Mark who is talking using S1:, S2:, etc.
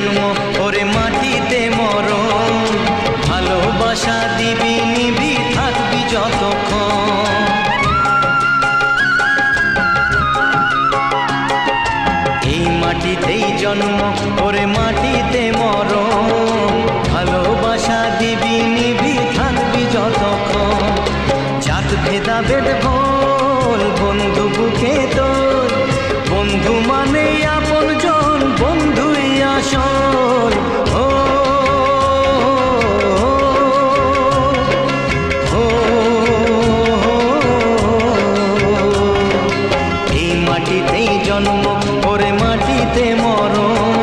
S1: জন্ম ওরে মাটিতে মরণ, ভালোবাসা দিবি নিবি থাকবি যতক্ষণ। এই মাটিতেই জন্ম ওরে মাটিতে মরণ, ভালোবাসা দিবি নিবি থাকবি যতক্ষণ। জাত ভেদাভেদ ভোল বন্ধু বুকে তোর, বন্ধু মানে আপন জন, বন্ধুই আসল। ও এই মাটিতেই জন্ম ওরে মাটিতে মরণ,